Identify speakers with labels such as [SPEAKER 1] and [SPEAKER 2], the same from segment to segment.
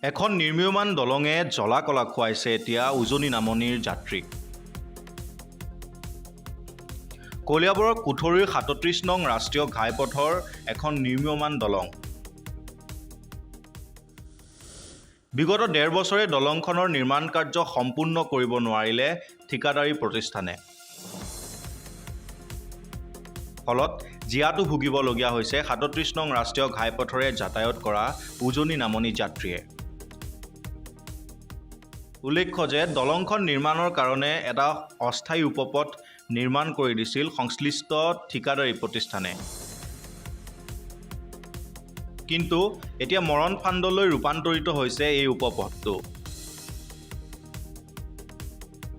[SPEAKER 1] এখন নিৰ্মীয়মান দলঙে জ্বলা কলা খুৱাইছে এতিয়া উজনি নামনিৰ যাত্ৰীক। কলিয়াবৰৰ কুঠৰীৰ ৩৭ নং ৰাষ্ট্ৰীয় ঘাইপথৰ এখন নিৰ্মীয়মান দলং। বিগত ১.৫ বছৰে দলংখনৰ নিৰ্মাণ কাৰ্য সম্পূৰ্ণ কৰিব নোৱাৰিলে ঠিকাদাৰী প্ৰতিষ্ঠানে। ফলত জিয়াটো ভুগিবলগীয়া হৈছে ৩৭ নং ৰাষ্ট্ৰীয় ঘাইপথৰে যাতায়াত কৰা উজনি নামনি যাত্ৰীয়ে। উল্লেখ্য যে দলংখন নিৰ্মাণৰ কাৰণে এটা অস্থায়ী উপপথ নিৰ্মাণ কৰি দিছিল সংশ্লিষ্ট ঠিকাদাৰী প্ৰতিষ্ঠানে। কিন্তু এতিয়া মৰণ ফান্দলৈ ৰূপান্তৰিত হৈছে এই উপপথটো।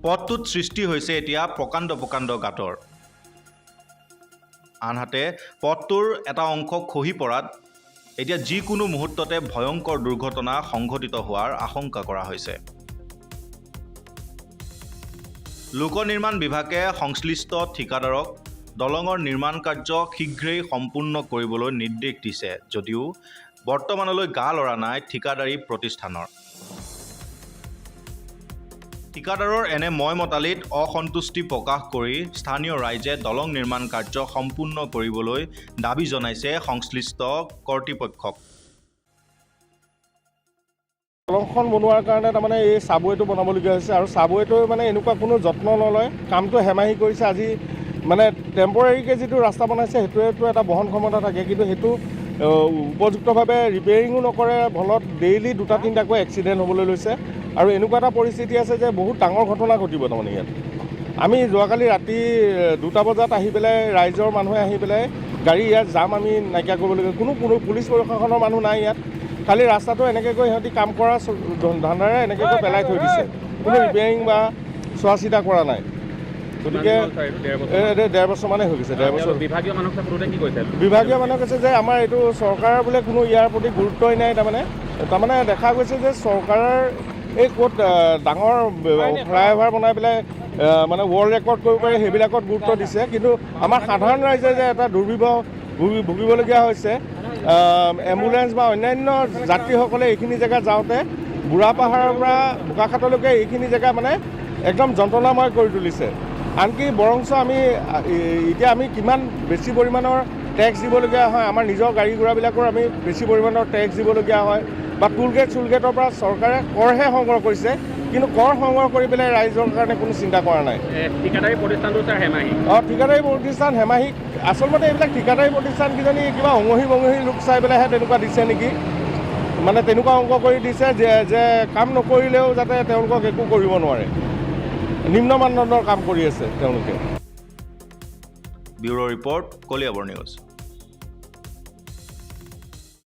[SPEAKER 1] পথটোত সৃষ্টি হৈছে এতিয়া প্ৰকাণ্ড প্ৰকাণ্ড গাঁতৰ। আনহাতে পথটোৰ এটা অংশ খহি পৰাত এতিয়া যিকোনো মুহূৰ্ততে ভয়ংকৰ দুৰ্ঘটনা সংঘটিত হোৱাৰ আশংকা কৰা হৈছে। লোক নিৰ্মাণ বিভাগে সংশ্লিষ্ট ঠিকাদাৰক দলঙৰ নিৰ্মাণ কাৰ্য শীঘ্ৰেই সম্পূৰ্ণ কৰিবলৈ নিৰ্দেশ দিছে যদিও বৰ্তমানলৈ গা লৰা নাই ঠিকাদাৰী প্ৰতিষ্ঠানৰ। ঠিকাদাৰৰ এনে মতালিত অসন্তুষ্টি প্ৰকাশ কৰি স্থানীয় ৰাইজে দলং নিৰ্মাণ কাৰ্য সম্পূৰ্ণ কৰিবলৈ দাবী জনাইছে সংশ্লিষ্ট কৰ্তৃপক্ষক।
[SPEAKER 2] দলংখন বনোৱাৰ কাৰণে তাৰমানে এই চাবৱেটো বনাবলগীয়া হৈছে আৰু চাবৱেটো মানে এনেকুৱা কোনো যত্ন নলয়, কামটো হেমাহি কৰিছে। আজি মানে টেম্পৰাৰীকৈ যিটো ৰাস্তা বনাইছে সেইটোৱেতো এটা বহন ক্ষমতা থাকে, কিন্তু সেইটো উপযুক্তভাৱে ৰিপেয়াৰিঙো নকৰে, ফলত ডেইলি ২-৩টাকৈ এক্সিডেণ্ট হ'বলৈ লৈছে। আৰু এনেকুৱা এটা পৰিস্থিতি আছে যে বহুত ডাঙৰ ঘটনা ঘটিব তাৰমানে ইয়াত। আমি যোৱাকালি ৰাতি ২টা বজাত আহি পেলাই ৰাইজৰ মানুহে আহি পেলাই গাড়ী ইয়াত জাম আমি নাইকিয়া কৰিবলগীয়া, কোনো পুলিচ প্ৰশাসনৰ মানুহ নাই ইয়াত। খালি ৰাস্তাটো এনেকৈ গৈ সিহঁতি কাম কৰা ধান্দাৰে এনেকৈ গৈ পেলাই থৈ দিছে, কোনো ৰিপেয়াৰিং বা চোৱা চিতা কৰা নাই। গতিকে ১.৫ বছৰমানে হৈ গৈছে। ১.৫ বছৰ বিভাগীয় মানুহে কৈছে যে আমাৰ এইটো চৰকাৰৰ বোলে কোনো ইয়াৰ প্ৰতি গুৰুত্বই নাই। তাৰমানে দেখা গৈছে যে চৰকাৰৰ এই ক'ত ডাঙৰ ফ্লাইঅভাৰ বনাই পেলাই মানে ৱৰ্ল্ড ৰেকৰ্ড কৰিব পাৰি সেইবিলাকত গুৰুত্ব দিছে, কিন্তু আমাৰ সাধাৰণ ৰাইজে যে এটা দুৰ্বিবহ ভুগিবলগীয়া হৈছে। এম্বুলেঞ্চ বা অন্যান্য যাত্ৰীসকলে এইখিনি জেগা যাওঁতে বুঢ়াপাহাৰৰ পৰা বোকাখাটলৈকে এইখিনি জেগা মানে একদম যন্ত্ৰণাময় কৰি তুলিছে। আনকি বৰঞ্চ এতিয়া আমি কিমান বেছি পৰিমাণৰ টেক্স দিবলগীয়া হয়, আমাৰ নিজৰ গাড়ী ঘোঁৰাবিলাকৰ আমি বেছি পৰিমাণৰ টেক্স দিবলগীয়া হয়, বা চুলগেটৰ পৰা চৰকাৰে কৰহে সংগ্ৰহ কৰিছে, কিন্তু কৰ সংগ্ৰহ কৰি পেলাই ৰাইজৰ কাৰণে কোনো চিন্তা কৰা নাই।
[SPEAKER 3] ঠিকাদাৰী প্ৰতিষ্ঠানটো হেমাহি
[SPEAKER 2] ঠিকাদাৰী প্ৰতিষ্ঠান হেমাহি আচলতে এইবিলাক ঠিকাদাৰী প্ৰতিষ্ঠান কিজানি কিবা অঙহী বঙহী লোক চাই পেলাইহে তেনেকুৱা দিছে নেকি, মানে তেনেকুৱা অংক কৰি দিছে যে কাম নকৰিলেও যাতে তেওঁলোকক একো কৰিব নোৱাৰে, নিম্ন মানদণ্ডৰ কাম কৰি আছে তেওঁলোকে।
[SPEAKER 1] Bureau' report, Kaliabor news.